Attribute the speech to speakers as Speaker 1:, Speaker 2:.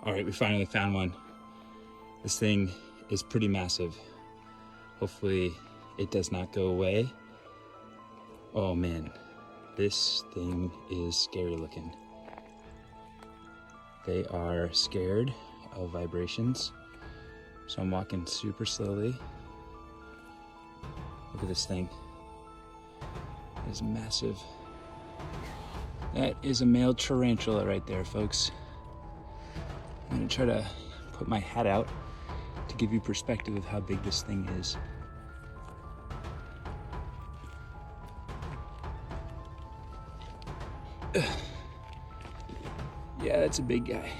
Speaker 1: All right, we finally found one. This thing is pretty massive. Hopefully it does not go away. Oh man, this thing is scary looking. They are scared of vibrations, so I'm walking super slowly. Look at this thing. It is massive. That is a male tarantula right there, folks. I'm gonna try to put my hat out to give you perspective of how big this thing is. Yeah, that's a big guy.